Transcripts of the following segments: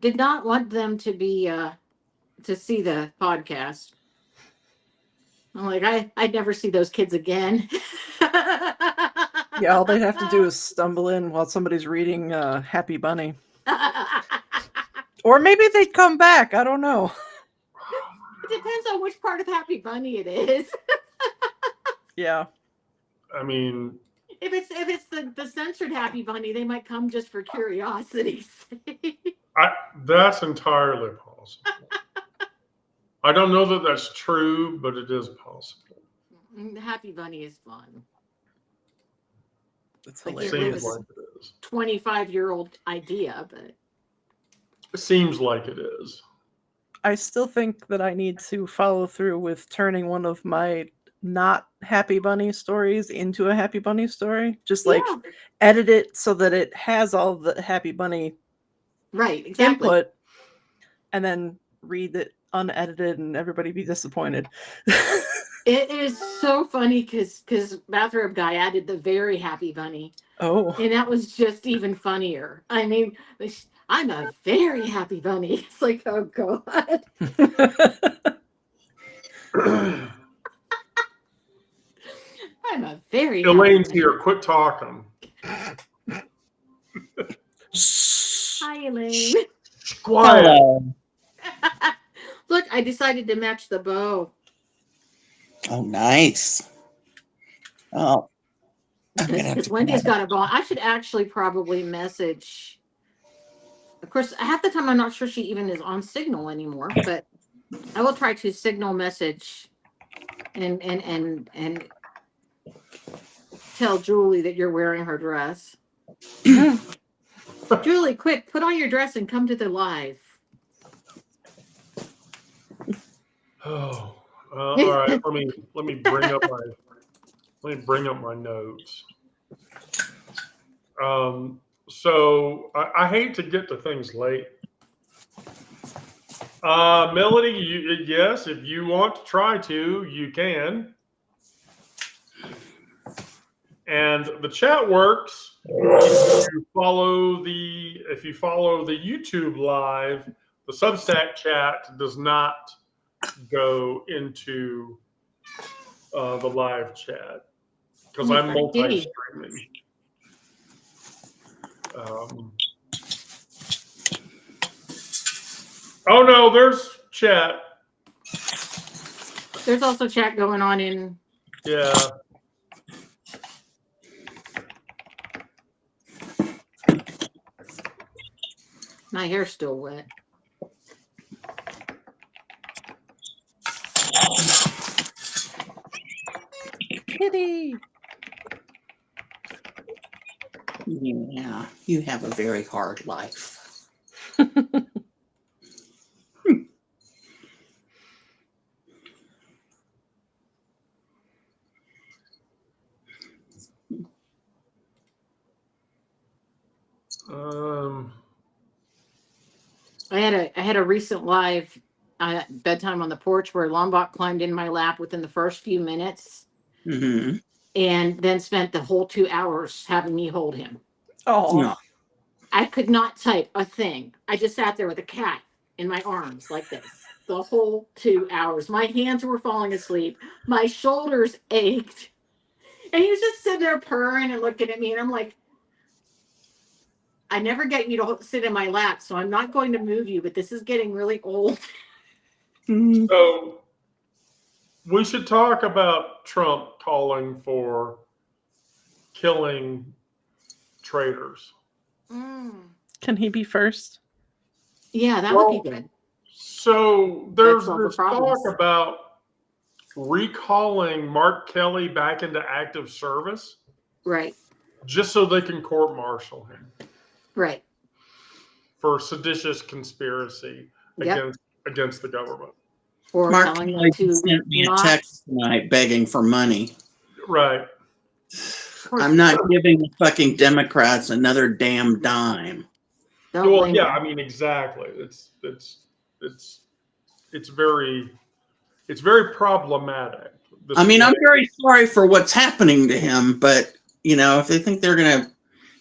did not want them to be to see the podcast. I'm like, I'd never see those kids again. Yeah, all they'd have to do is stumble in while somebody's reading Happy Bunny. Or maybe they'd come back. I don't know. It depends on which part of Happy Bunny it is. Yeah. I mean, If it's the censored Happy Bunny, they might come just for curiosity's sake. that's entirely possible. I don't know that that's true, but it is possible. The Happy Bunny is fun. It's Like, hilarious. Seems like it is. 25-year-old idea, but It seems like it is. I still think that I need to follow through with turning one of my not Happy Bunny stories into a Happy Bunny story. Just like yeah, edit it so that it has all the Happy Bunny right, exactly. input and then read it unedited and everybody be disappointed. It is so funny because Bathrobe Guy added the very Happy Bunny, Oh. and that was just even funnier. I mean, I'm a very happy bunny. It's like, oh god. I'm a very Elaine's happy here. Quit talking. Hi, Elaine. Quiet. Hello. Look, I decided to match the bow. Oh, nice. Oh, Because Wendy's got a bow. I should actually probably message. Of course, half the time I'm not sure she even is on Signal anymore, but I will try to Signal message and tell Julie that you're wearing her dress. Julie, quick, put on your dress and come to the live. Oh, all right. Let me bring up my notes. So I hate to get to things late. Melody, yes, if you want to try to, you can. And the chat works if you follow the YouTube live. The Substack chat does not go into the live chat because I'm multi-streaming. Oh no, there's chat. There's also chat going on in. Yeah. My hair's still wet. Kitty. yeah. You have a very hard life. I had a recent live bedtime on the porch where Lombok climbed in my lap within the first few minutes, and then spent the whole 2 hours having me hold him. Oh, No. I could not type a thing. I just sat there with a cat in my arms like this the whole 2 hours. My hands were falling asleep. My shoulders ached. And he was just sitting there purring and looking at me. And I'm like, I never get you to sit in my lap, so I'm not going to move you, but this is getting really old. So we should talk about Trump calling for killing traitors. can he be first? Yeah, that would be good. So there's That's all the this talk problems. about recalling Mark Kelly back into active service Right, just so they can court-martial him right. for seditious conspiracy Yep. against the government. Or Mark telling Kelly them to sent me a not. text tonight begging for money. Right. I'm not giving the fucking Democrats another damn dime. Don't Well, blame yeah, them. I mean, exactly. It's very problematic. I mean, I'm very sorry for what's happening to him, but you know, if they think they're gonna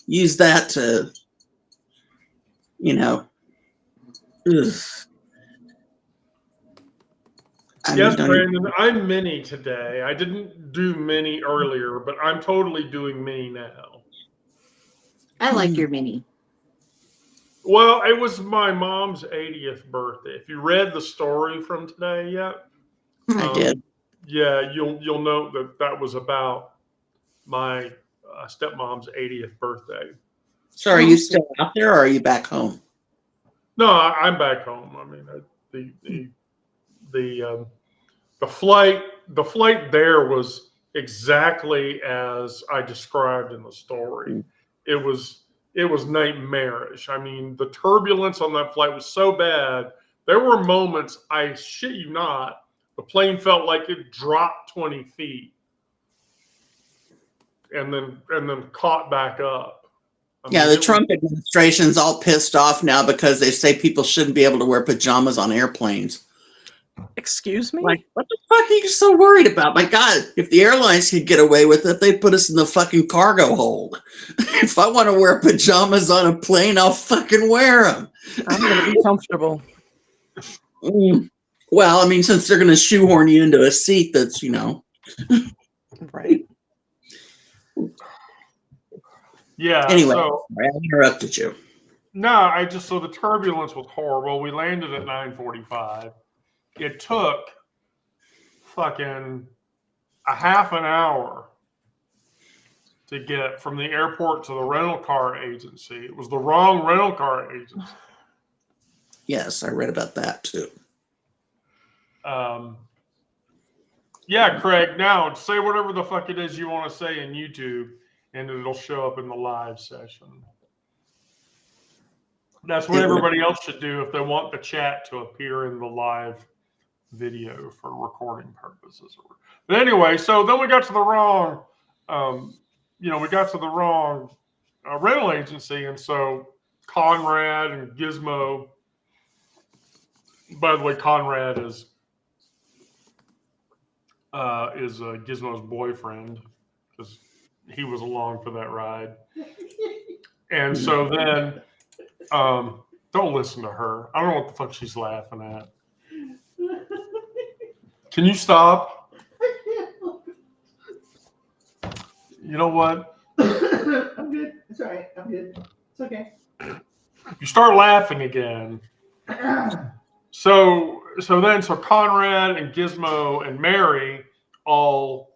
use that to, you know, Ugh. I mean, Yes, don't even- Brandon, I'm mini today. I didn't do mini earlier, but I'm totally doing mini now. I like your mini. Well, it was my mom's 80th birthday. If you read the story from today yet, I did. yeah, you'll note that was about my stepmom's 80th birthday. So are you still out there or are you back home? No, I'm back home. I mean, the flight there was exactly as I described in the story. It was nightmarish. I mean, the turbulence on that flight was so bad. There were moments, I shit you not, the plane felt like it dropped 20 feet and then caught back up. I Yeah, mean, the Trump administration's all pissed off now because they say people shouldn't be able to wear pajamas on airplanes. Excuse me? Like, what the fuck are you so worried about? My God, if the airlines could get away with it, they'd put us in the fucking cargo hold. If I want to wear pajamas on a plane, I'll fucking wear them. I'm going to be comfortable. Well, I mean, since they're going to shoehorn you into a seat that's, Right. yeah. Anyway, So I interrupted you. no, so the turbulence was horrible. We landed at 9:45. It took fucking a half an hour to get from the airport to the rental car agency. It was the wrong rental car agency. Yes, I read about that too. Yeah, Craig, now say whatever the fuck it is you want to say in YouTube, and it'll show up in the live session. That's what everybody else should do if they want the chat to appear in the live video for recording purposes. But anyway, so then we got to the wrong, rental agency, and so Conrad and Gizmo. By the way, Conrad is Gizmo's boyfriend because he was along for that ride. And so then, don't listen to her. I don't know what the fuck she's laughing at. Can you stop? You know what? I'm good. It's all right. I'm good. It's okay. You start laughing again. So Conrad and Gizmo and Mary all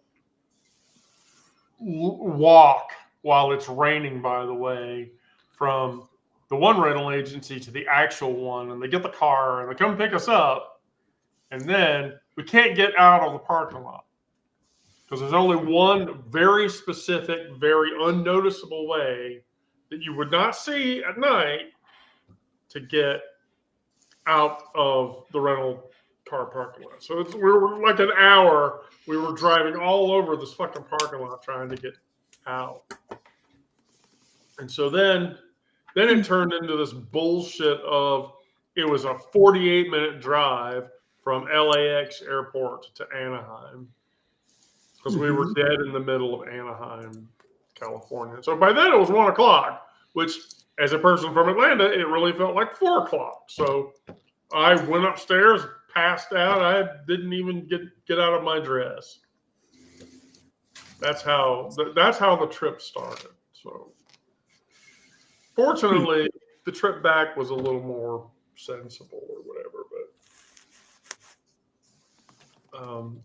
walk while it's raining, by the way, from the one rental agency to the actual one, and they get the car and they come pick us up, and then we can't get out of the parking lot because there's only one very specific, very unnoticeable way that you would not see at night to get out of the rental car parking lot. So we were like an hour. We were driving all over this fucking parking lot trying to get out. And so then it turned into this bullshit of it was a 48-minute drive from LAX airport to Anaheim because we were dead in the middle of Anaheim, California. So by then it was 1 o'clock, which as a person from Atlanta, it really felt like 4 o'clock. So I went upstairs, passed out. I didn't even get out of my dress. That's how the trip started. So fortunately, the trip back was a little more sensible or whatever. But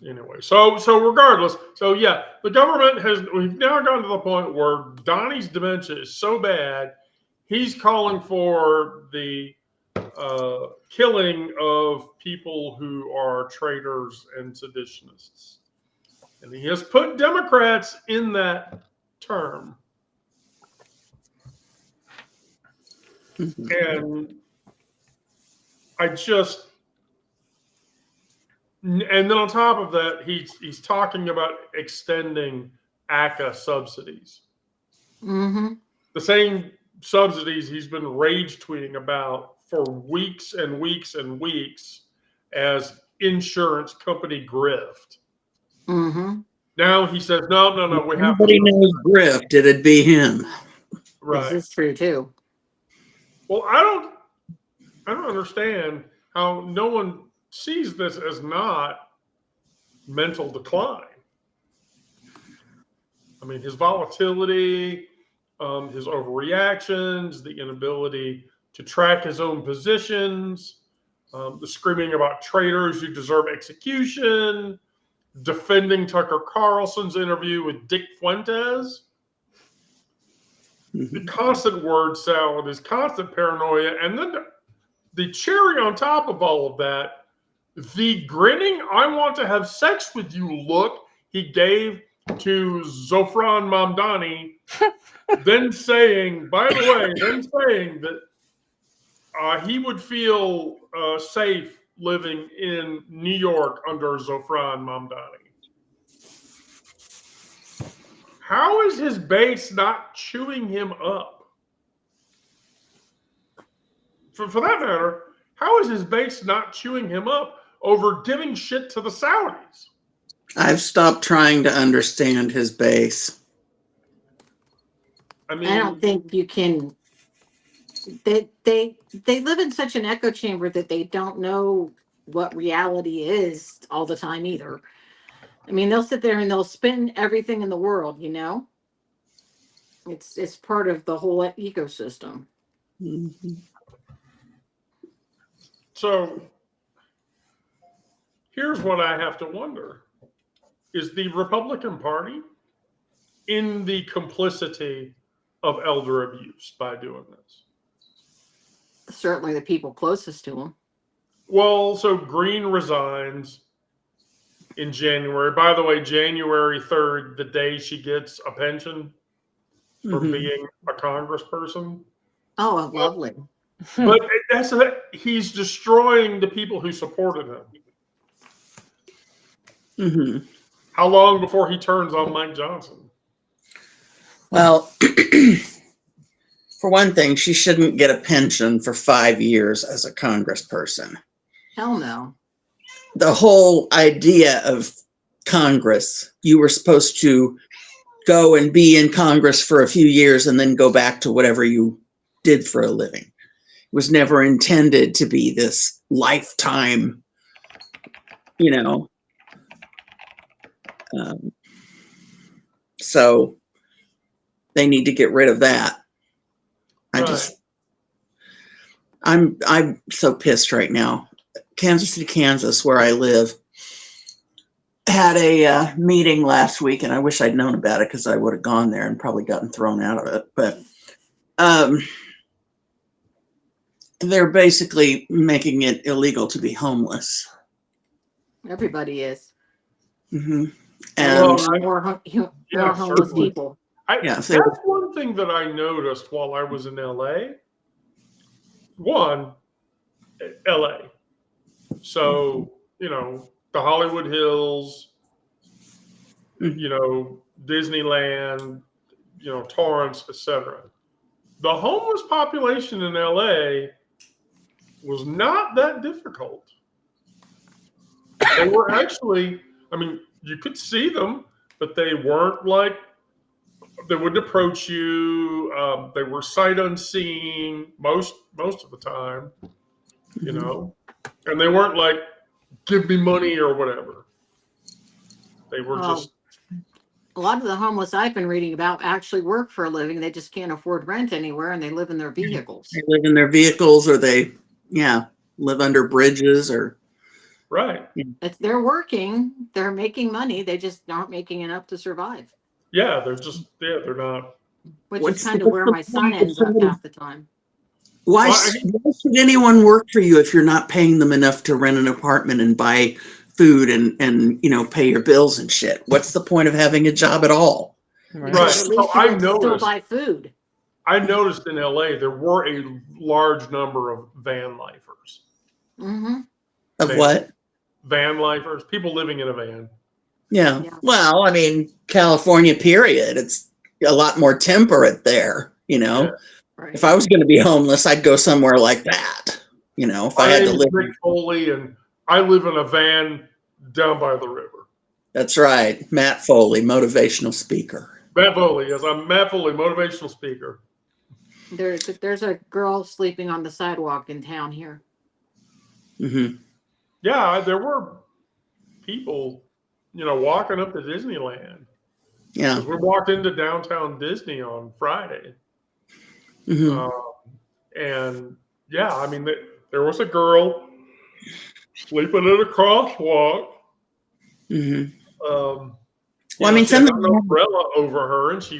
anyway, so regardless, so yeah, the government we've now gotten to the point where Donnie's dementia is so bad, he's calling for the killing of people who are traitors and seditionists. And he has put Democrats in that term. And and then on top of that, he's talking about extending ACA subsidies. Mm-hmm. The same subsidies he's been rage tweeting about for weeks and weeks and weeks as insurance company grift. Mm-hmm. Now he says, no, we have Nobody knows grift. It'd be him. Right. This is true too. Well, I I don't understand how no one sees this as not mental decline. I mean, his volatility, his overreactions, the inability to track his own positions, the screaming about traitors who deserve execution, defending Tucker Carlson's interview with Dick Fuentes. The constant word salad, his constant paranoia, and then the cherry on top of all of that, the grinning "I want to have sex with you" look he gave to Zofran Mamdani, then saying, by the way, that he would feel safe living in New York under Zofran Mamdani. How is his base not chewing him up? For that matter, how is his base not chewing him up over giving shit to the Saudis? I've stopped trying to understand his base. I mean, I don't think you can. They live in such an echo chamber that they don't know what reality is all the time either. I mean, they'll sit there and they'll spin everything in the world, you know? It's part of the whole ecosystem. Mm-hmm. So here's what I have to wonder. Is the Republican Party in the complicity of elder abuse by doing this? Certainly the people closest to them. Well, so Green resigns in January. By the way, January 3rd, the day she gets a pension for being a congressperson. Oh, lovely. But he's destroying the people who supported him. Mm-hmm. How long before he turns on Mike Johnson? Well, for one thing, she shouldn't get a pension for 5 years as a congressperson. Hell no. The whole idea of Congress, you were supposed to go and be in Congress for a few years and then go back to whatever you did for a living. It was never intended to be this lifetime, you know. So they need to get rid of that. I'm so pissed right now. Kansas City, Kansas, where I live, had a meeting last week, and I wish I'd known about it because I would have gone there and probably gotten thrown out of it. But they're basically making it illegal to be homeless. Everybody is. Mm-hmm. Well, And more homeless certainly. people. That's one thing that I noticed while I was in LA. One, LA. So, you know, the Hollywood Hills, you know, Disneyland, you know, Torrance, etc. The homeless population in LA was not that difficult. They were actually, I mean, you could see them, but they weren't like, they wouldn't approach you. They were sight unseen most of the time, you know, and they weren't like, give me money or whatever. They were just. A lot of the homeless I've been reading about actually work for a living. They just can't afford rent anywhere, and they live in their vehicles. They live in their vehicles, or they, live under bridges, or. Right. If they're working, they're making money. They just aren't making enough to survive. Yeah, they're not. Which is kind of where my son ends up half the time. Why should anyone work for you if you're not paying them enough to rent an apartment and buy food and pay your bills and shit? What's the point of having a job at all? Right. At least you can still buy food. I noticed in LA there were a large number of van lifers. Mm-hmm. Of what? Van lifers, people living in a van. Yeah. Well, I mean, California, period. It's a lot more temperate there, Yeah. Right. If I was going to be homeless, I'd go somewhere like that. If I had to live. Rick Foley, and I live in a van down by the river. That's right. Matt Foley, motivational speaker. Matt Foley, yes, I'm Matt Foley, motivational speaker. There's a girl sleeping on the sidewalk in town here. Hmm. Yeah, there were people, walking up to Disneyland Yeah. because we walked into downtown Disney on Friday, Hmm. and yeah, I mean, there was a girl sleeping in a crosswalk. Hmm. Um, Well, I mean, she had something. an umbrella over her, and she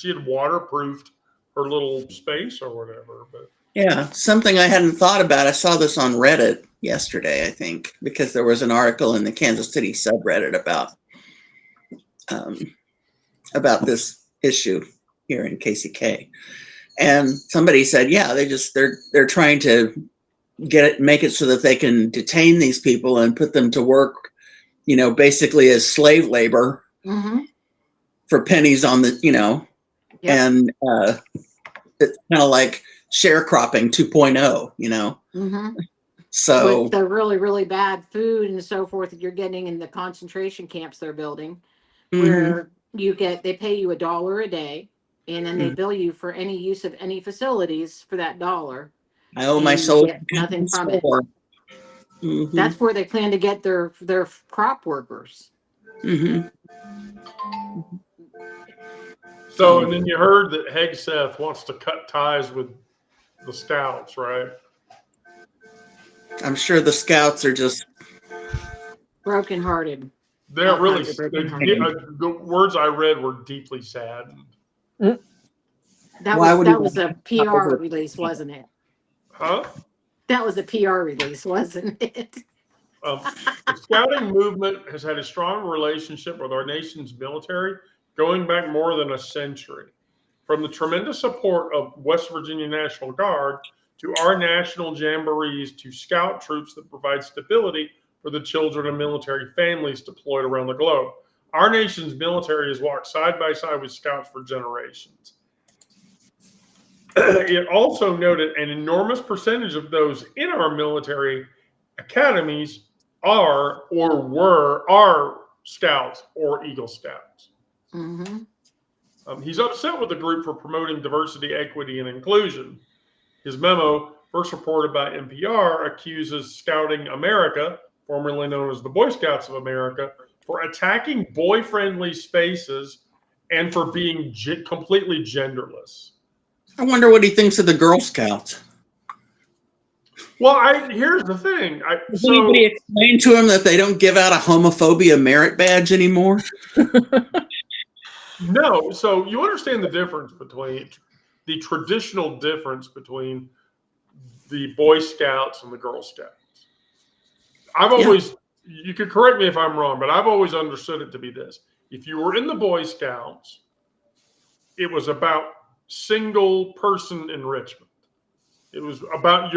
had waterproofed her little space or whatever. But Yeah, something I hadn't thought about. I saw this on Reddit yesterday, I think, because there was an article in the Kansas City subreddit um, about this issue here in KCK, and somebody said, yeah, they're trying to make it so that they can detain these people and put them to work, basically as slave labor Mm-hmm. for pennies on the, Yep. and it's kind of like sharecropping 2.0, Mm-hmm. So. With the really, really bad food and so forth that you're getting in the concentration camps they're building, Mhm. where they pay you $1 a day, and then they Mhm. bill you for any use of any facilities for that $1. I owe my And you soul get nothing to from it. store. Mhm. That's where they plan to get their crop workers. Mhm. so, and then you heard that Hegseth wants to cut ties with the Scouts, right? I'm sure the scouts are just. Brokenhearted. They're All really kinds of brokenhearted. the words I read were deeply saddened. That Why was would he that was want a PR release, wasn't it? Huh? That was a PR release, wasn't it? The scouting movement has had a strong relationship with our nation's military going back more than a century. From the tremendous support of West Virginia National Guard to our national jamborees to scout troops that provide stability for the children of military families deployed around the globe. Our nation's military has walked side by side with scouts for generations. It also noted an enormous percentage of those in our military academies are or are scouts or Eagle Scouts. Mm-hmm. He's upset with the group for promoting diversity, equity, and inclusion. His memo, first reported by NPR, accuses Scouting America, formerly known as the Boy Scouts of America, for attacking boy friendly spaces and for being completely genderless. I wonder what he thinks of the Girl Scouts. Well, here's the thing. Does anybody explain to him that they don't give out a homophobia merit badge anymore? No, so you understand the difference between the traditional difference between the Boy Scouts and the Girl Scouts. I've always, you could correct me if I'm wrong, but I've always understood it to be this. If you were in the Boy Scouts, it was about single person enrichment. It was about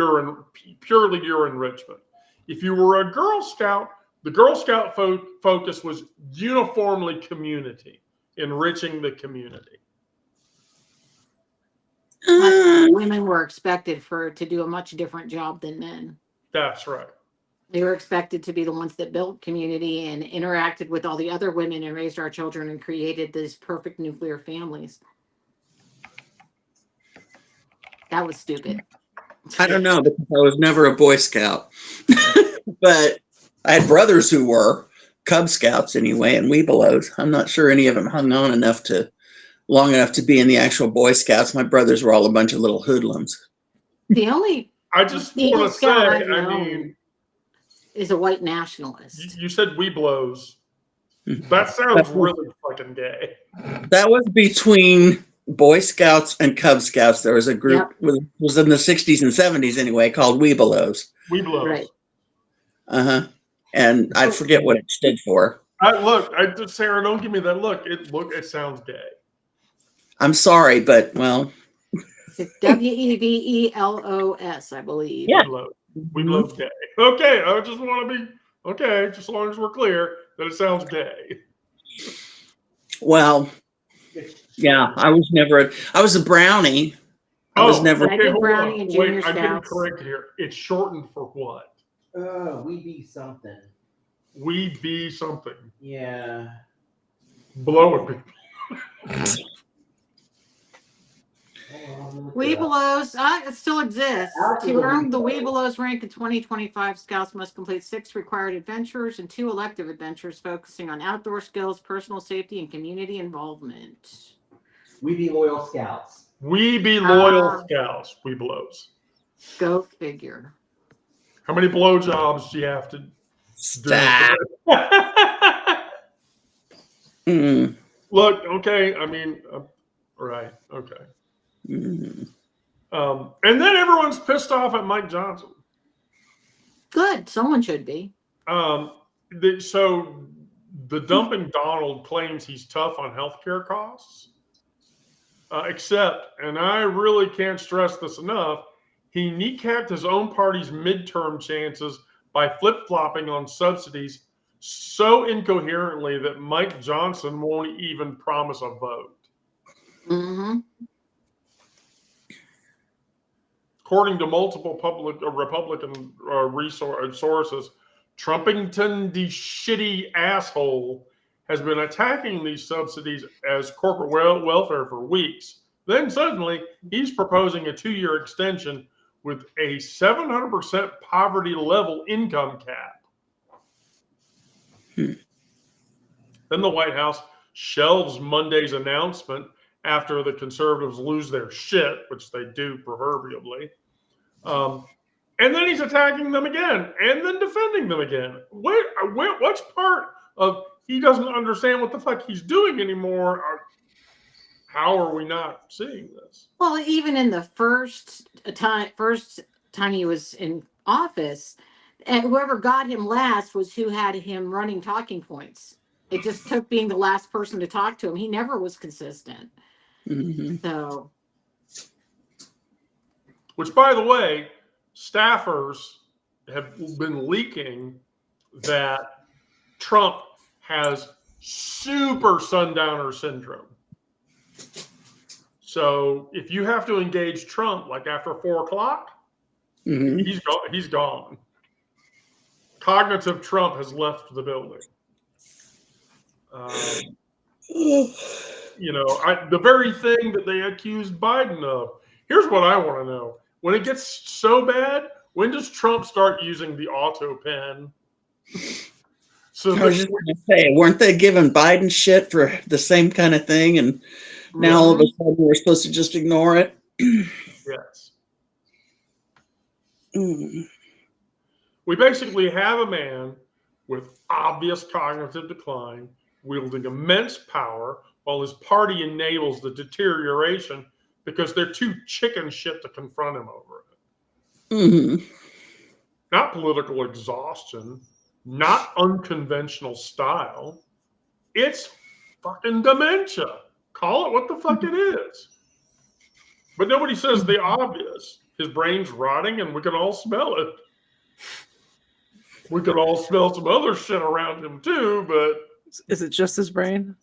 purely your enrichment. If you were a Girl Scout, the Girl Scout focus was uniformly community, enriching the community. Women were expected to do a much different job than men. That's right. They were expected to be the ones that built community and interacted with all the other women and raised our children and created these perfect nuclear families. That was stupid. I don't know, because I was never a Boy Scout. But I had brothers who were Cub Scouts anyway, and Webelos. I'm not sure any of them hung on long enough to be in the actual Boy Scouts. My brothers were all a bunch of little hoodlums. The only I just Eagle want to say, Scout I've I known mean, is a white nationalist. you said Webelos. That sounds really fucking gay. That was between Boy Scouts and Cub Scouts. There was a group, was in the 60s and 70s anyway, called Webelos. Webelos. Right. Uh-huh. And I forget what it stood for. Sarah, don't give me that look. It sounds gay. I'm sorry, but well. It's Webelos, I believe. Yeah. Webelos gay. Okay, I just want to be okay, just as long as we're clear that it sounds gay. Well, yeah, I was a brownie. I was never. I did brownie and junior I'm getting scouts. corrected here. It's shortened for what? We be something. We be something. Yeah. Blow it. Weebelows, it still exists. To earn the Weebelows rank in 2025, scouts must complete 6 required adventures and 2 elective adventures focusing on outdoor skills, personal safety, and community involvement. We be loyal scouts. We be loyal scouts. We blows. Go figure. How many blowjobs do you have to do? Stop. Mm. Look, okay. I mean, right. Okay. Mm. And then everyone's pissed off at Mike Johnson. Good. Someone should be. So the dumping Donald claims he's tough on healthcare costs, except, and I really can't stress this enough, he kneecapped his own party's midterm chances by flip-flopping on subsidies so incoherently that Mike Johnson won't even promise a vote. Mm-hmm. According to multiple Republican sources, Trumpington, the shitty asshole, has been attacking these subsidies as corporate welfare for weeks. Then suddenly, he's proposing a 2-year extension with a 700% poverty level income cap. Then the White House shelves Monday's announcement after the conservatives lose their shit, which they do proverbially. And then he's attacking them again and then defending them again. What's part of he doesn't understand what the fuck he's doing anymore? How are we not seeing this? Well, even in the first time he was in office, and whoever got him last was who had him running talking points. It just took being the last person to talk to him. He never was consistent. Mm-hmm. So, which, by the way, staffers have been leaking that Trump has super sundowner syndrome. So if you have to engage Trump like after 4 o'clock, Mm-hmm. he's gone. Cognitive Trump has left the building. The very thing that they accused Biden of. Here's what I want to know. When it gets so bad, when does Trump start using the auto pen? So I was just going to say, weren't they giving Biden shit for the same kind of thing? And now all of a sudden we're supposed to just ignore it? Yes. Mm. We basically have a man with obvious cognitive decline, wielding immense power, while his party enables the deterioration because they're too chicken shit to confront him over it. Mm-hmm. Not political exhaustion, not unconventional style. It's fucking dementia. Call it what the fuck it is. But nobody says the obvious. His brain's rotting and we can all smell it. We could all smell some other shit around him too, but... Is it just his brain?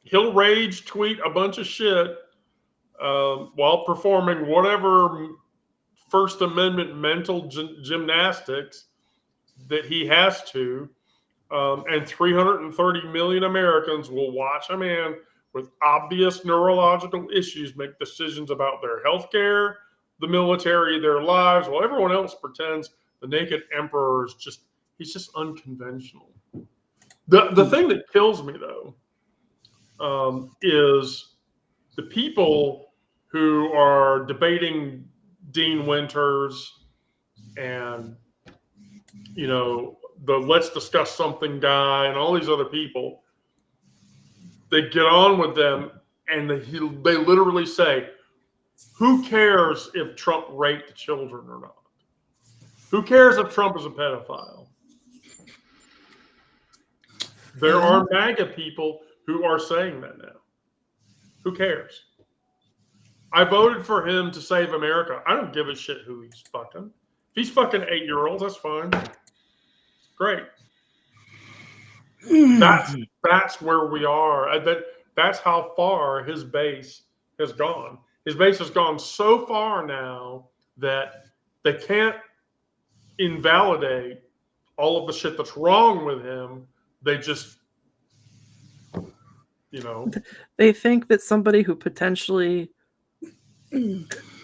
He'll rage tweet a bunch of shit while performing whatever First Amendment mental gymnastics that he has to. And 330 million Americans will watch a man with obvious neurological issues make decisions about their health care, the military, their lives, while everyone else pretends the naked emperor is he's just unconventional. The thing that kills me, though, is the people who are debating Dean Winters and, the let's discuss something guy and all these other people. They get on with them and they literally say, who cares if Trump raped children or not? Who cares if Trump is a pedophile? There are MAGA people who are saying that now. Who cares? I voted for him to save America. I don't give a shit who he's fucking. If he's fucking 8-year-olds, that's fine. Great. That's where we are. That's how far his base has gone. His base has gone so far now that they can't invalidate all of the shit that's wrong with him They just, you know, They think that somebody who potentially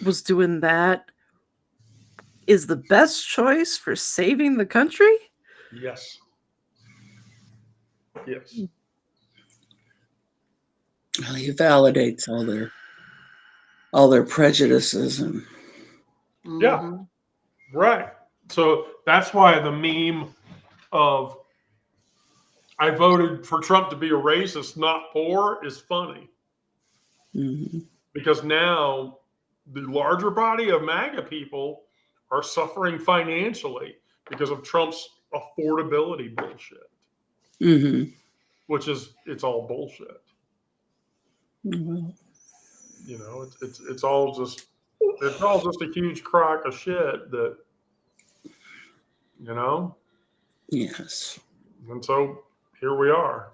was doing that is the best choice for saving the country? yes. Yes. Well, he validates all their prejudices and Yeah. Mhm. Right. So that's why the meme of I voted for Trump to be a racist, not poor, is funny. mhm. Because now the larger body of MAGA people are suffering financially because of Trump's affordability bullshit, Mhm. which is it's all bullshit. Well, You know, it's all just a huge crock of shit that you know, yes. and so here we are.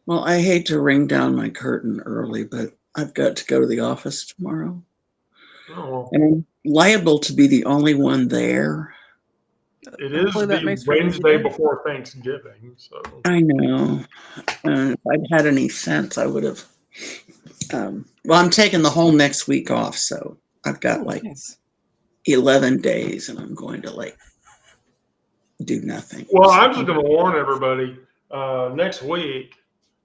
Well, I hate to ring down my curtain early, but I've got to go to the office tomorrow. Oh, well, And I'm liable to be the only one there. it is Hopefully that the makes for an easy Wednesday day. before Thanksgiving, so I know. If I'd had any sense, I would have. Well, I'm taking the whole next week off, so I've got Oh, like nice. 11 days, and I'm going to like do nothing. well, So, I'm just going to warn everybody. Next week,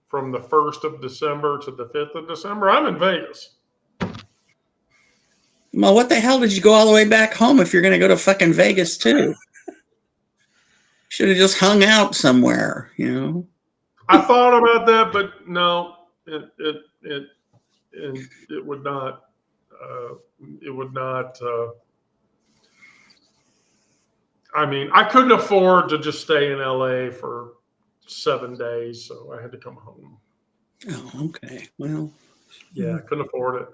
from the 1st of December to the 5th of December, I'm in Vegas. well, what the hell did you go all the way back home if you're going to go to fucking Vegas too? Should have just hung out somewhere, you know? I thought about that, but no, it would not. Uh, it would not. I mean, I couldn't afford to just stay in LA for 7 days, so I had to come home. Oh, okay. Well, Yeah, I couldn't afford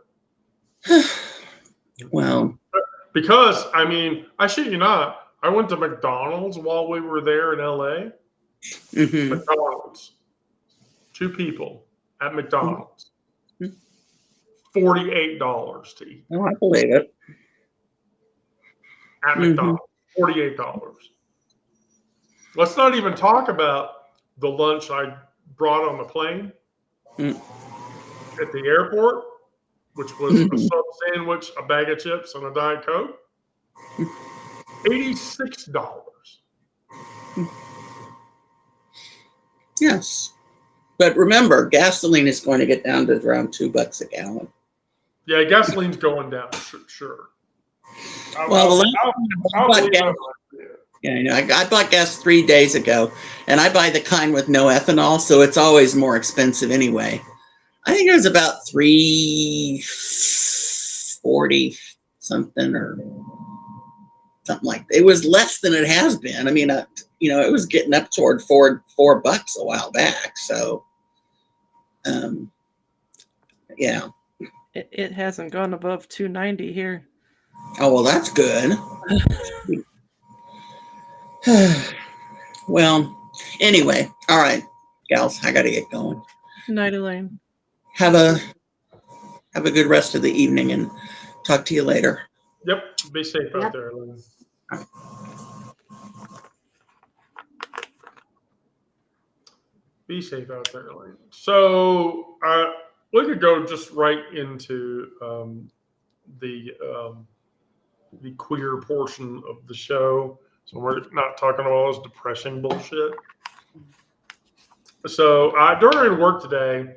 well, it. Because, I mean, I shit you not, I went to McDonald's while we were there in LA. mhm. McDonald's, two people at McDonald's, Mhm. $48 to eat Oh, I believe it. at Mhm. McDonald's. $48. Let's not even talk about the lunch I brought on the plane Mm. at the airport, which was a Mhm. sub sandwich, a bag of chips, and a Diet Coke. $86. Yes. But remember, gasoline is going to get down to around $2 a gallon. Yeah, gasoline's going down, sure. Well, the last time I I'll bought believe gas, that. yeah, I know, I bought gas 3 days ago, and I buy the kind with no ethanol, so it's always more expensive anyway. I think it was about 340 something or something like that. It was less than it has been. I mean, it was getting up toward $4 a while back. So, um, yeah. It hasn't gone above 290 here. Oh, well, that's good. Well, anyway, all right, gals, I got to get going. Night, Elaine. Have a good rest of the evening, and talk to you later. Yep. Be safe out Yep. there, Lynn. Be safe out there, Lynn. So we could go just right into the queer portion of the show. So we're not talking about all this depressing bullshit. So during work today,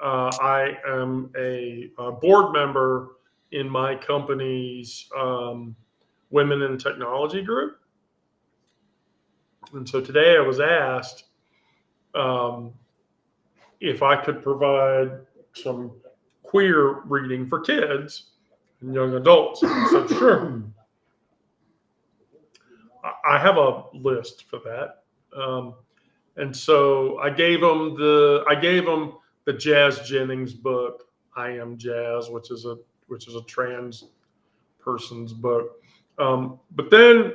I am a board member in my company's Women in Technology group. And so today I was asked if I could provide some queer reading for kids and young adults. And I said, sure. I have a list for that. And so I gave them the Jazz Jennings book, I Am Jazz, which is a trans person's book. But then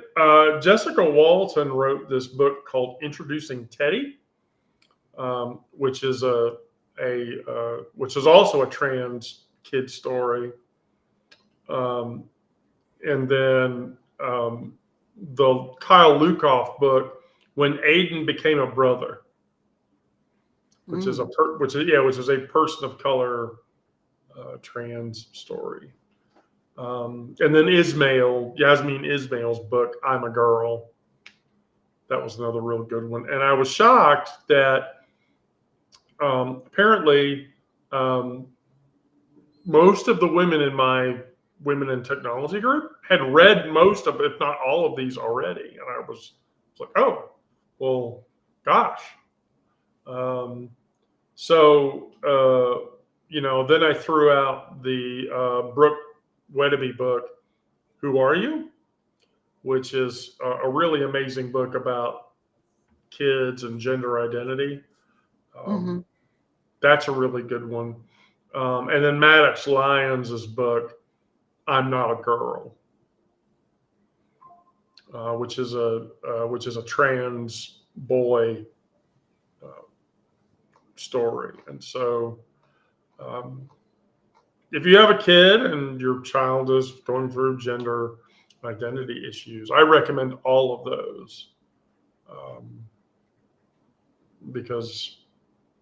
Jessica Walton wrote this book called Introducing Teddy, which is which is also a trans kid story. And then the Kyle Lukoff book, When Aiden Became a Brother, which is a person of color trans story. And then Yasmin Ismail's book, I'm a Girl. That was another real good one. And I was shocked that apparently most of the women in my Women in Technology group had read most of, if not all of these already. And I was like, oh, well, gosh. Then I threw out the Brooke Wedeby book, Who Are You? Which is a really amazing book about kids and gender identity. That's a really good one. And then Maddox Lyons' book, I'm Not a Girl, which is a trans boy story. And so, if you have a kid and your child is going through gender identity issues, I recommend all of those because,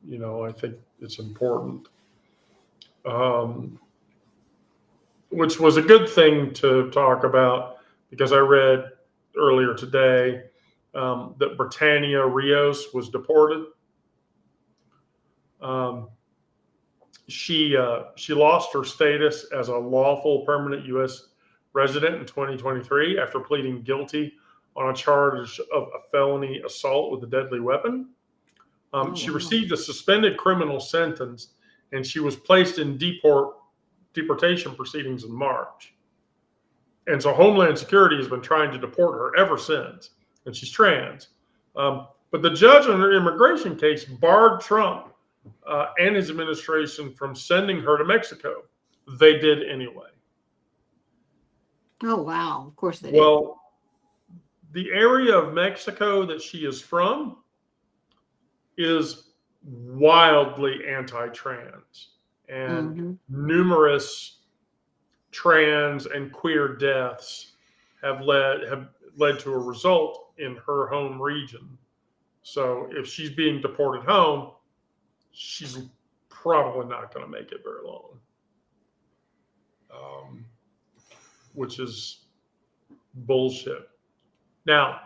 I think it's important. Which was a good thing to talk about because I read earlier today that Britannia Rios was deported. She lost her status as a lawful permanent U.S. resident in 2023 after pleading guilty on a charge of a felony assault with a deadly weapon. She received a suspended criminal sentence, and she was placed in deportation proceedings in March. And so Homeland Security has been trying to deport her ever since, and she's trans. But the judge on her immigration case barred Trump and his administration from sending her to Mexico. They did anyway. Oh, wow. Of course they did. Well, the area of Mexico that she is from is wildly anti-trans, and numerous trans and queer deaths have led to a result in her home region. So if she's being deported home, she's probably not going to make it very long, which is bullshit. Now,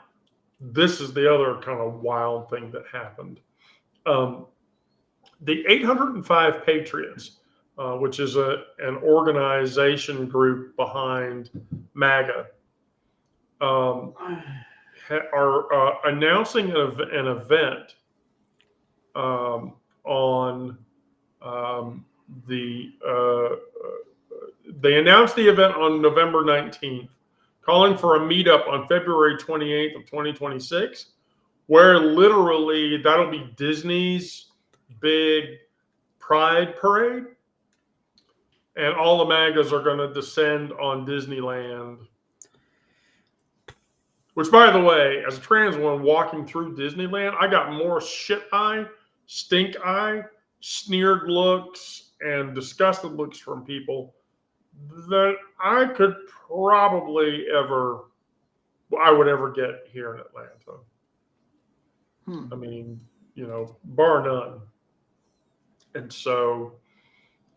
this is the other kind of wild thing that happened. The 805 Patriots, which is an organization group behind MAGA, are announcing an event they announced the event on November 19th, calling for a meetup on February 28th of 2026, where literally that'll be Disney's big Pride parade, and all the MAGAs are going to descend on Disneyland. Which, by the way, as a trans woman walking through Disneyland, I got more shit eye, stink eye, sneered looks, and disgusted looks from people that I would ever get here in Atlanta. I mean, bar none. And so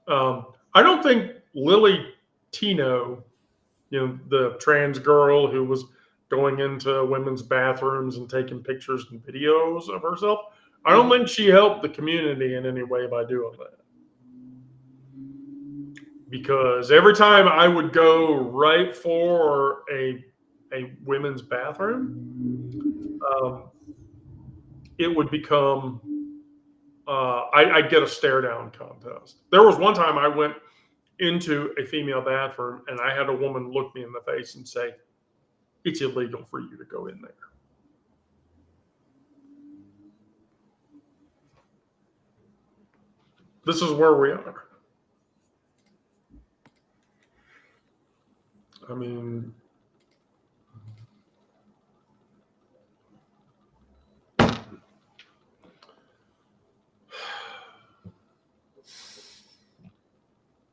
I don't think Lily Tino, the trans girl who was going into women's bathrooms and taking pictures and videos of herself, I don't think she helped the community in any way by doing that. Because every time I would go right for a women's bathroom, it would become I'd get a stare down contest. There was one time I went into a female bathroom and I had a woman look me in the face and say, "It's illegal for you to go in there." This is where we are. I mean,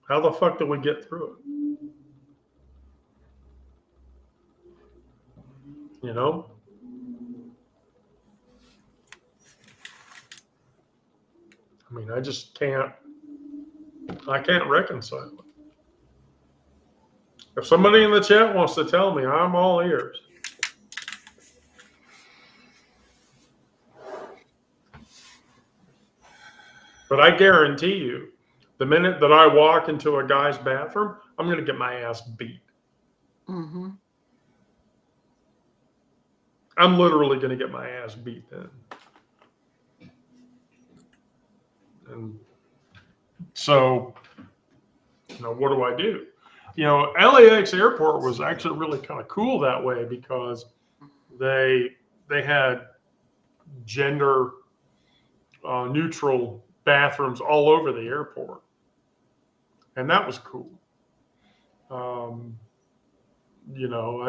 how the fuck did we get through it? I mean, I just can't. I can't reconcile it. If somebody in the chat wants to tell me, I'm all ears. But I guarantee you, the minute that I walk into a guy's bathroom, I'm going to get my ass beat. Mm-hmm. I'm literally going to get my ass beat then. And so, what do I do? LAX airport was actually really kind of cool that way because they had gender neutral bathrooms all over the airport, and that was cool. I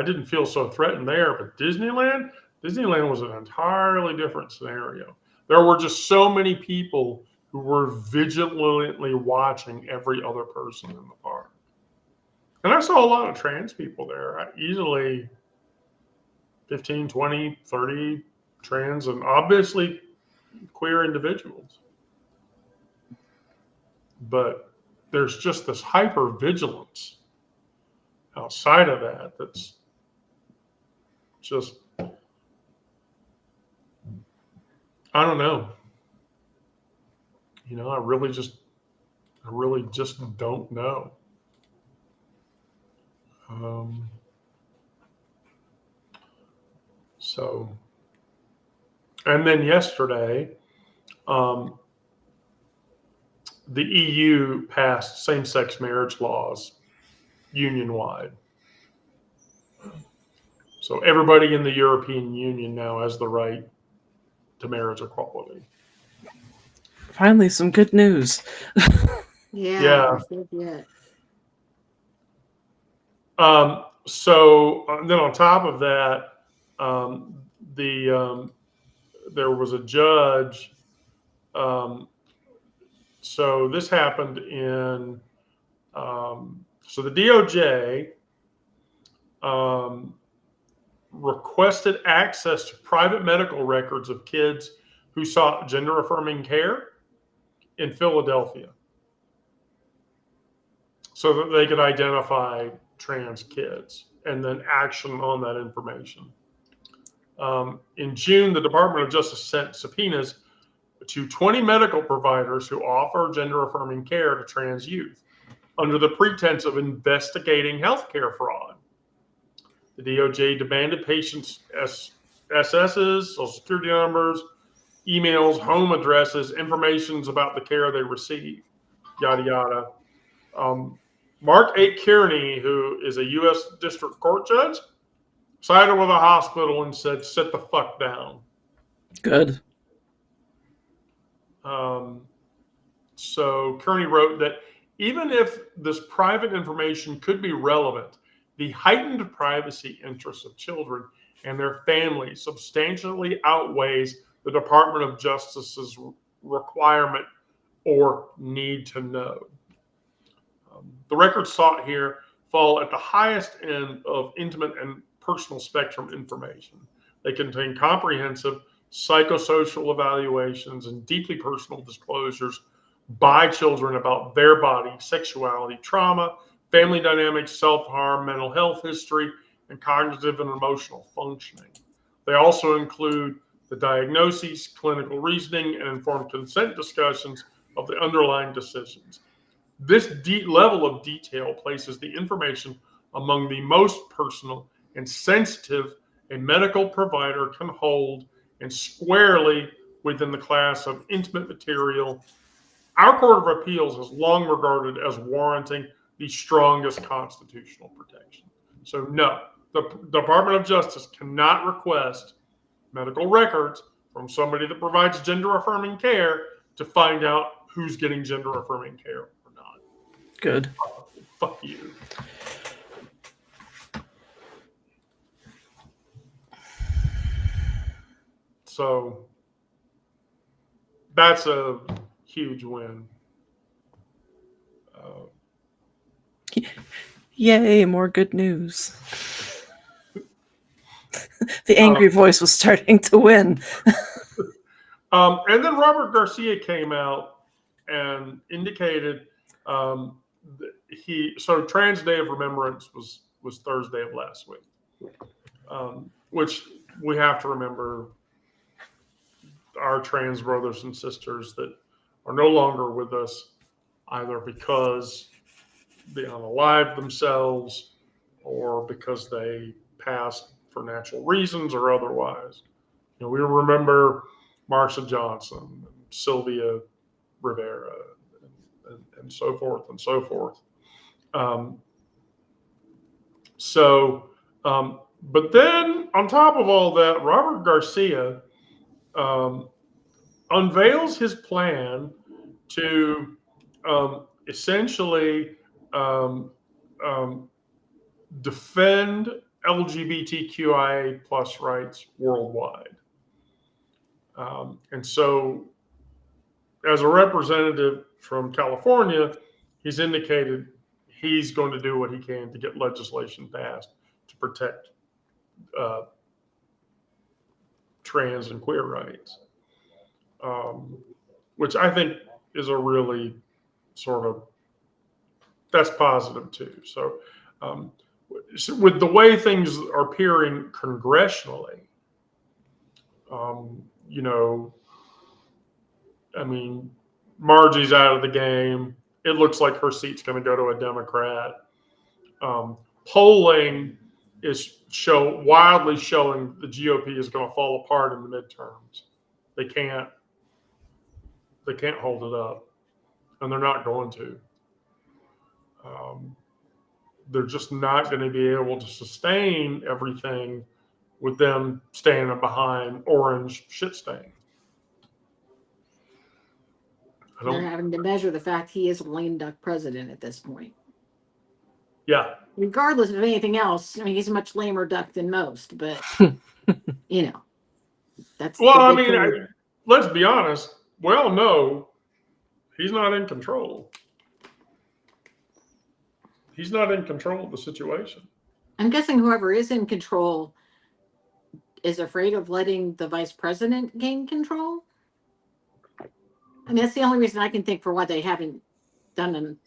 didn't feel so threatened there, but Disneyland was an entirely different scenario. There were just so many people who were vigilantly watching every other person in the park. And I saw a lot of trans people there, easily 15, 20, 30 trans and obviously queer individuals. But there's just this hyper vigilance outside of that that's just, I don't know. I really just don't know. So, and then yesterday, the EU passed same-sex marriage laws union-wide. So everybody in the European Union now has the right to marriage equality. Finally, some good news. Yeah. That's so good. So then on top of that, there was a judge. So this happened in. So the DOJ requested access to private medical records of kids who sought gender affirming care in Philadelphia, so that they could identify trans kids and then action on that information. In June, the Department of Justice sent subpoenas to 20 medical providers who offer gender affirming care to trans youth under the pretense of investigating healthcare fraud. The DOJ demanded patients' SSs, social security numbers, emails, home addresses, information about the care they receive, yada, yada. Mark A. Kearney, who is a U.S. District Court judge, sided with a hospital and said, sit the fuck down. Good. So Kearney wrote that even if this private information could be relevant, the heightened privacy interests of children and their families substantially outweighs the Department of Justice's requirement or need to know. The records sought here fall at the highest end of intimate and personal spectrum information. They contain comprehensive psychosocial evaluations and deeply personal disclosures by children about their body, sexuality, trauma, family dynamics, self-harm, mental health history, and cognitive and emotional functioning. They also include the diagnoses, clinical reasoning, and informed consent discussions of the underlying decisions. This level of detail places the information among the most personal and sensitive a medical provider can hold, and squarely within the class of intimate material our Court of Appeals has long regarded as warranting the strongest constitutional protection. So no, the Department of Justice cannot request medical records from somebody that provides gender affirming care to find out who's getting gender affirming care or not. Good. Fuck you. So that's a huge win. Yay, more good news. The angry voice was starting to win. And then Robert Garcia came out and indicated so Trans Day of Remembrance was Thursday of last week, which we have to remember our trans brothers and sisters that are no longer with us, either because they unalived themselves or because they passed for natural reasons or otherwise. We remember Marsha Johnson, Sylvia Rivera, and so forth and so forth. But then on top of all that, Robert Garcia unveils his plan to essentially defend LGBTQIA plus rights worldwide. And so, as a representative from California, he's indicated he's going to do what he can to get legislation passed to protect trans and queer rights, which I think is a really that's positive too. So with the way things are appearing congressionally, Margie's out of the game. It looks like her seat's going to go to a Democrat. Polling is wildly showing the GOP is going to fall apart in the midterms. They can't hold it up, and they're not going to. They're just not going to be able to sustain everything with them standing behind orange shit stain. They're having to measure the fact he is a lame duck president at this point. Yeah. Regardless of anything else, I mean, he's a much lamer duck than most, but that's. Well, let's be honest. We all know he's not in control. He's not in control of the situation. I'm guessing whoever is in control is afraid of letting the vice president gain control. I mean, that's the only reason I can think for why they haven't done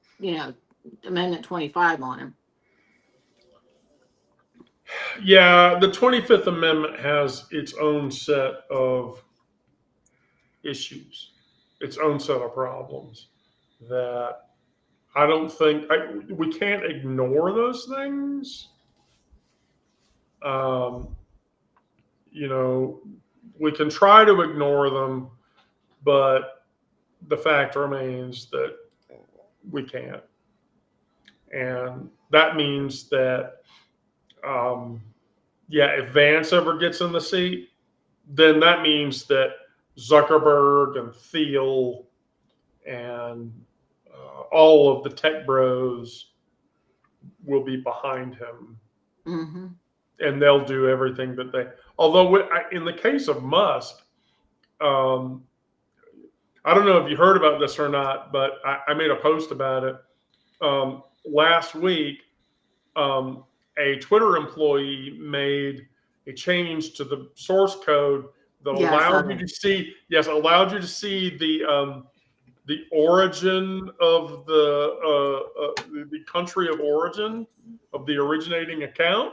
Amendment 25 on him. Yeah, the 25th Amendment has its own set of issues, its own set of problems that I don't think we can't ignore those things. We can try to ignore them, but the fact remains that we can't. And that means that, if Vance ever gets in the seat, then that means that Zuckerberg and Thiel and all of the tech bros will be behind him. Mm-hmm. And they'll do everything that they. Although in the case of Musk, I don't know if you heard about this or not, but I made a post about it last week. A Twitter employee made a change to the source code that allowed you to see. Yes, allowed you to see the origin of the country of origin of the originating account.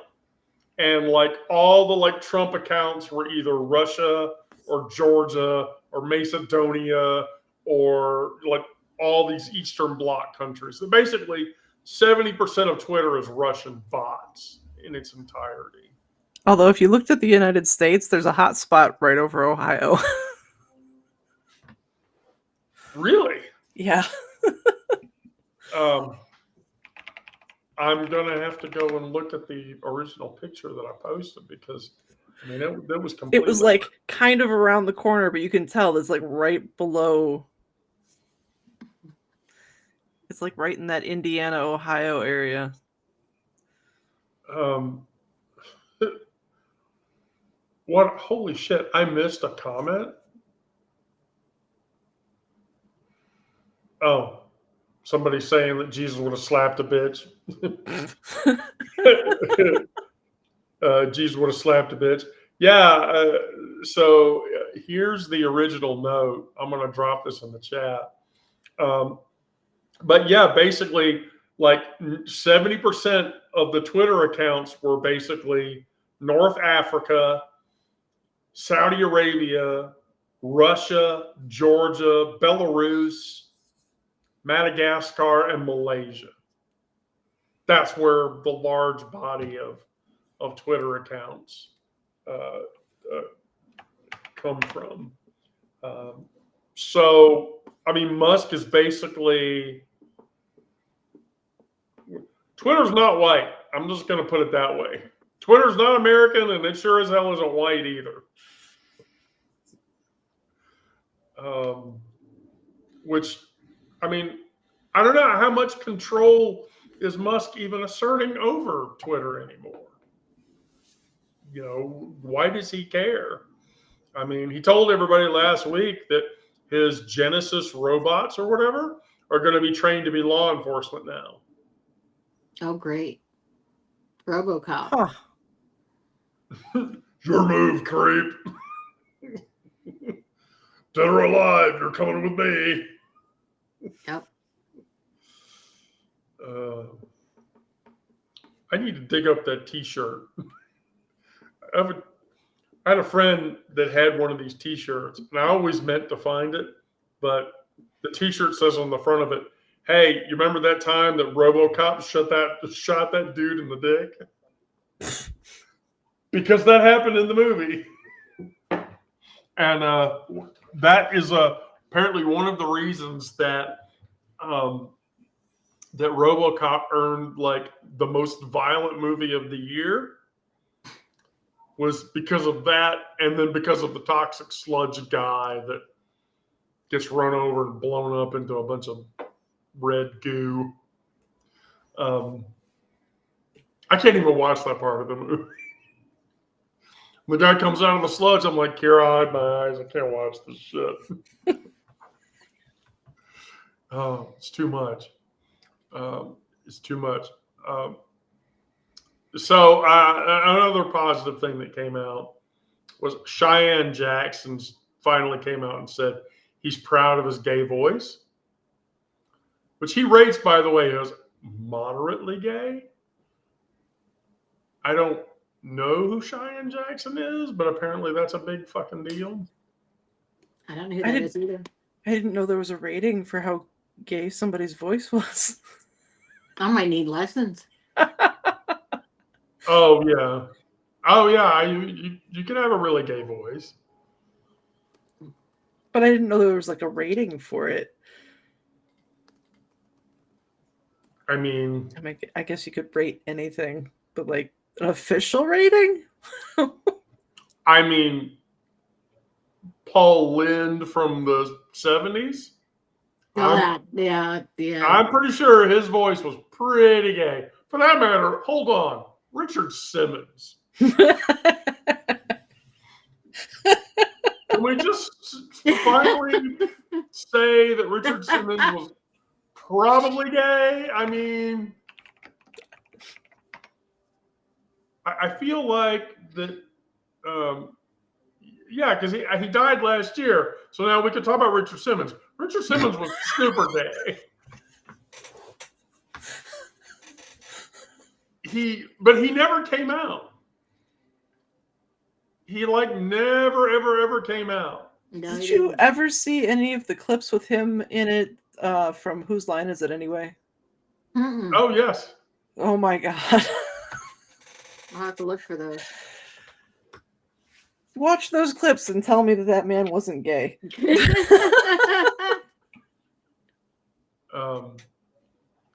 And all the Trump accounts were either Russia or Georgia or Macedonia or all these Eastern Bloc countries. So basically, 70% of Twitter is Russian bots in its entirety. Although if you looked at the United States, there's a hot spot right over Ohio. Really? Yeah. I'm going to have to go and look at the original picture that I posted because, it was completely... It was kind of around the corner, but you can tell it's right below. It's right in that Indiana, Ohio area. What? Holy shit. I missed a comment. Oh, somebody saying that Jesus would have slapped a bitch. Jesus would have slapped a bitch. Yeah. So here's the original note. I'm going to drop this in the chat. But yeah, basically, like 70% of the Twitter accounts were basically North Africa, Saudi Arabia, Russia, Georgia, Belarus, Madagascar, and Malaysia. That's where the large body of Twitter accounts come from. So, I mean, Musk is basically, Twitter's not white. I'm just going to put it that way. Twitter's not American, and it sure as hell isn't white either. Which, I mean, I don't know how much control is Musk even asserting over Twitter anymore. You know, why does he care? I mean, he told everybody last week that his Genesis robots or whatever are going to be trained to be law enforcement now. Oh, great. RoboCop. Huh. Your move, creep. Dead or alive, you're coming with me. Yep. I need to dig up that T-shirt. I had a friend that had one of these T-shirts, and I always meant to find it, but the T-shirt says on the front of it, "Hey, you remember that time that RoboCop shot that dude in the dick?" Because that happened in the movie, and that is apparently one of the reasons that that RoboCop earned like the most violent movie of the year. Was because of that, and then because of the toxic sludge guy that gets run over and blown up into a bunch of red goo. I can't even watch that part of the movie. The guy comes out of the sludge, I'm like, Kira, hide my eyes. I can't watch this shit. Oh, it's too much. It's too much. So another positive thing that came out was Cheyenne Jackson finally came out and said he's proud of his gay voice, which he rates, by the way, as moderately gay. I don't know who Cheyenne Jackson is, but apparently that's a big fucking deal. I don't know who that is either. I didn't know there was a rating for how gay somebody's voice was. I might need lessons. Oh yeah. You can have a really gay voice. But I didn't know there was like a rating for it. I mean, I guess you could rate anything, but like an official rating? I mean, Paul Lynde from the 70s. Yeah. I'm pretty sure his voice was pretty gay. For that matter, hold on. Richard Simmons. Can we just finally say that Richard Simmons was probably gay? I mean, I feel like that, yeah, because he died last year. So now we can talk about Richard Simmons. Richard Simmons was super gay. But he never came out. He like never, ever came out. No, Did he you didn't. ever see any of the clips with him in it from Whose Line Is It Anyway? Mm-mm. Oh, yes. Oh my God. I'll have to look for those. Watch those clips and tell me that man wasn't gay.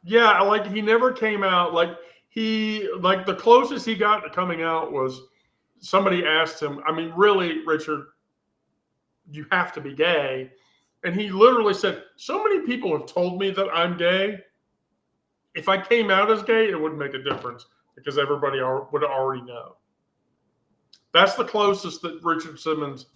Yeah, like he never came out. Like the closest he got to coming out was somebody asked him, I mean, really, Richard, you have to be gay. And he literally said, so many people have told me that I'm gay. If I came out as gay, it wouldn't make a difference because everybody would already know. That's the closest that Richard Simmons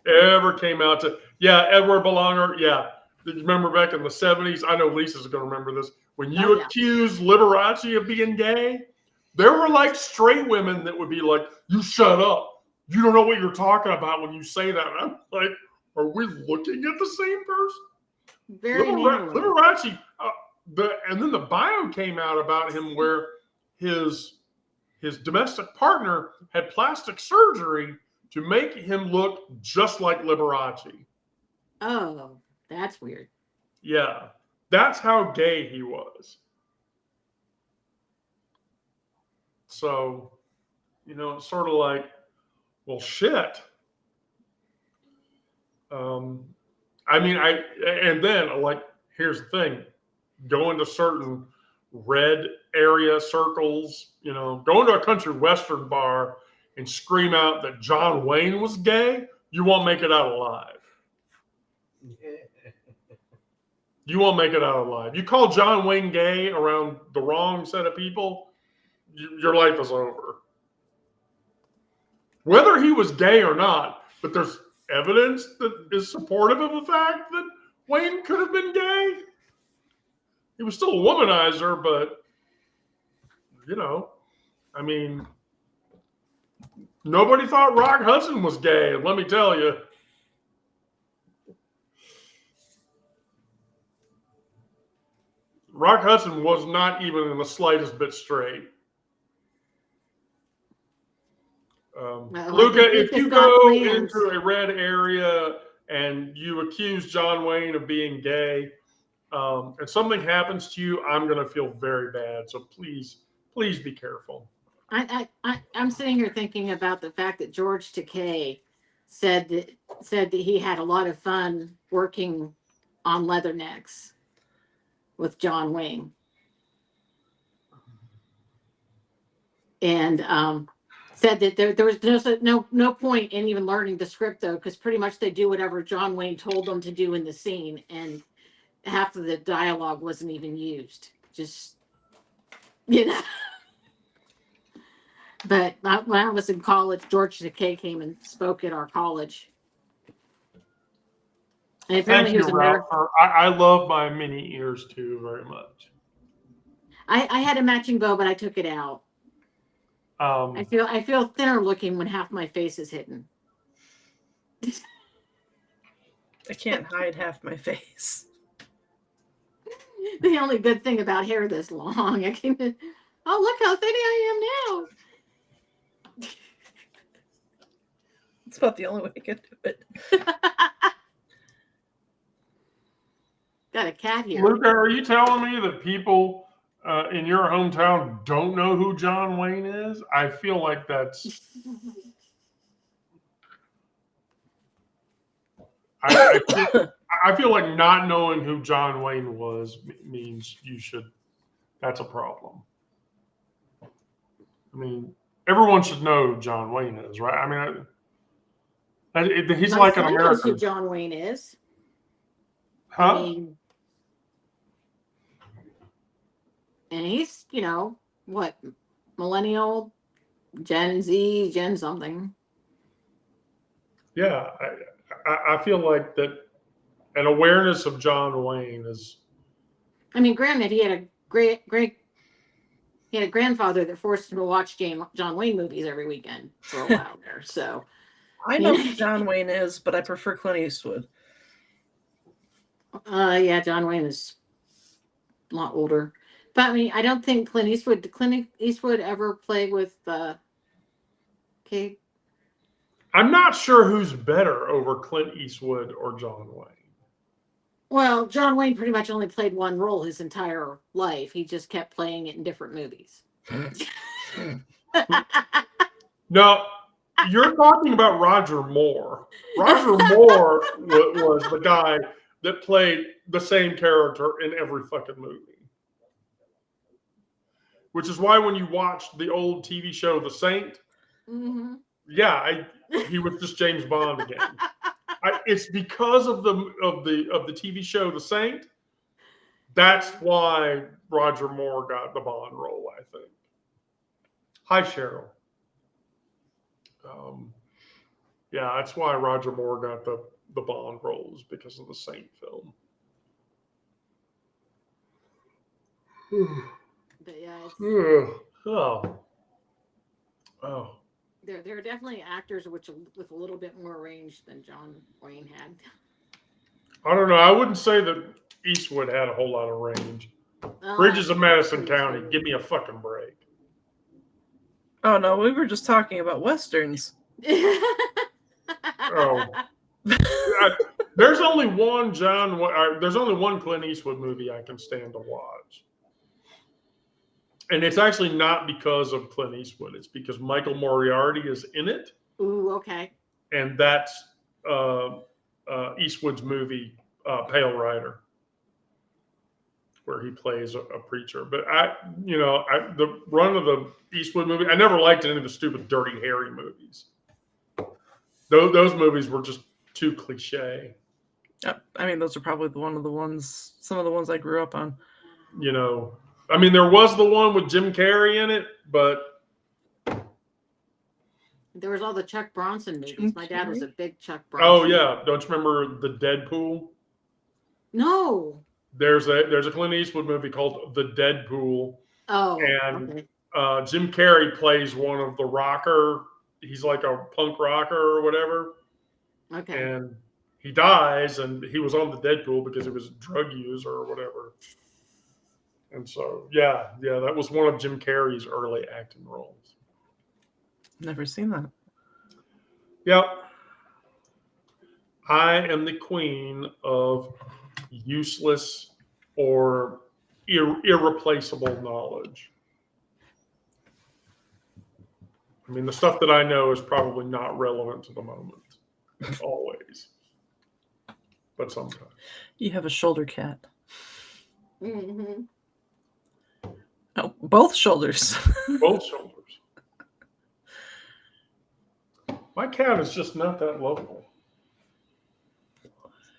ever came out to. Yeah, Edward Belanger. Yeah. Did you remember back in the 70s? I know Lisa's going to remember this. When you accused Liberace of being gay, there were like straight women that would be like, you shut up. You don't know what you're talking about when you say that. And I'm like, are we looking at the same person? Very manly. Liberace, and then the bio came out about him where his domestic partner had plastic surgery to make him look just like Liberace. Oh, that's weird. Yeah, that's how gay he was. So, it's sort of like, well, shit. And then, like, here's the thing: go into certain red area circles, go into a country western bar and scream out that John Wayne was gay, you won't make it out alive. You won't make it out alive. You call John Wayne gay around the wrong set of people, your life is over. Whether he was gay or not, but there's evidence that is supportive of the fact that Wayne could have been gay. He was still a womanizer, but, nobody thought Rock Hudson was gay, let me tell you. Rock Hudson was not even in the slightest bit straight. Luca, if you go into a red area and you accuse John Wayne of being gay, and something happens to you, I'm going to feel very bad. So please be careful. I'm sitting here thinking about the fact that George Takei said that he had a lot of fun working on Leathernecks with John Wayne, and said that there was no point in even learning the script, though, because pretty much they do whatever John Wayne told them to do in the scene, and half of the dialogue wasn't even used. Just, But when I was in college, George Takei came and spoke at our college. And apparently he was Ralph. I love my mini ears too very much. I had a matching bow, but I took it out. I feel thinner looking when half my face is hidden. I can't hide half my face. The only good thing about hair this long, look how thin I am now. It's about the only way I can do it. Got a cat here. Luca, are you telling me that people in your hometown don't know who John Wayne is? I feel like that's... I feel like not knowing who John Wayne was means that's a problem. I mean, everyone should know who John Wayne is, right? I mean, he's My like an son American. knows who John Wayne is. Huh? I mean, and he's, what, millennial, Gen Z, Gen something. Yeah, I feel like that an awareness of John Wayne is... I mean, granted, he had a grandfather that forced him to watch John Wayne movies every weekend for a while there. So I know who John Wayne is, but I prefer Clint Eastwood. Yeah, John Wayne is a lot older. But I mean, I don't think Clint Eastwood ever played with Kate. I'm not sure who's better over Clint Eastwood or John Wayne. Well, John Wayne pretty much only played one role his entire life. He just kept playing it in different movies. No, you're talking about Roger Moore. Roger Moore was the guy that played the same character in every fucking movie. Which is why when you watch the old TV show The Saint, he was just James Bond again. It's because of the TV show The Saint. That's why Roger Moore got the Bond role, I think. Hi, Cheryl. That's why Roger Moore got the Bond roles, because of the Saint film. But yeah, oh. There are definitely actors with a little bit more range than John Wayne had. I don't know. I wouldn't say that Eastwood had a whole lot of range. Bridges of Madison County, give me a fucking break. Oh no, we were just talking about westerns. Oh, there's only one there's only one Clint Eastwood movie I can stand to watch, and it's actually not because of Clint Eastwood. It's because Michael Moriarty is in it. Ooh, okay. And that's Eastwood's movie, Pale Rider, where he plays a preacher. But the run of the Eastwood movie, I never liked any of the stupid Dirty Harry movies. Those movies were just too cliche. I mean, those are probably some of the ones I grew up on. I mean, there was the one with Jim Carrey in it, but there was all the Chuck Bronson movies. My dad was a big Chuck Bronson. Oh yeah, don't you remember the Deadpool? No. There's a Clint Eastwood movie called The Deadpool. Oh. And okay. Jim Carrey plays one of the rocker. He's like a punk rocker or whatever. Okay. And he dies, and he was on the Deadpool because he was a drug user or whatever. And so, yeah, that was one of Jim Carrey's early acting roles. Never seen that. Yep. I am the queen of useless or irreplaceable knowledge. I mean, the stuff that I know is probably not relevant to the moment, always, but sometimes. You have a shoulder cat. Mm-hmm. Oh, both shoulders. Both shoulders. My cat is just not that lovable.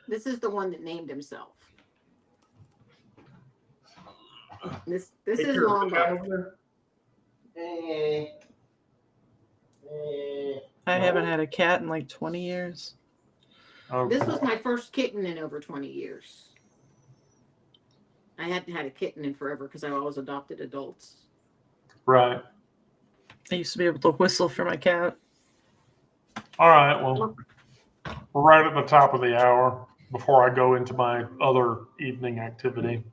This is the one that named himself. This Take is care of the long cat life. over there. I haven't had a cat in like 20 years. Okay. This was my first kitten in over 20 years. I hadn't had a kitten in forever because I always adopted adults. Right. I used to be able to whistle for my cat. All right. Well, we're right at the top of the hour before I go into my other evening activity.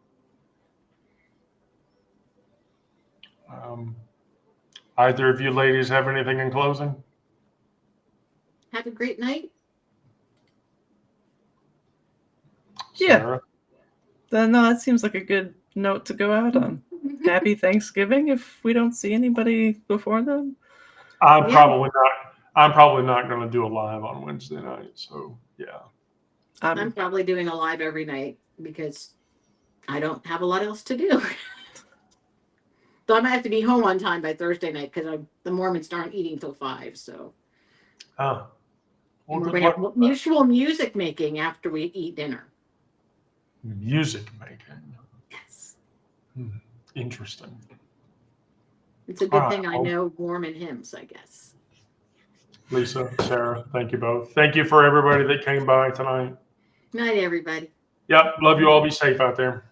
Either of you ladies have anything in closing? Have a great night. Yeah. Sarah? No, that seems like a good note to go out on. Happy Thanksgiving if we don't see anybody before then. I'm Yeah. probably not going to do a live on Wednesday night. So yeah. I'm probably doing a live every night because I don't have a lot else to do. So I might have to be home on time by Thursday night because the Mormons aren't eating till 5. So Well, and we're good going to luck have with that. mutual music making after we eat dinner. Music making. Yes. Interesting. It's a good All thing right, I well- know Mormon hymns, I guess. Lisa, Sarah, thank you both. Thank you for everybody that came by tonight. Night, everybody. Yep. Love you all. Be safe out there.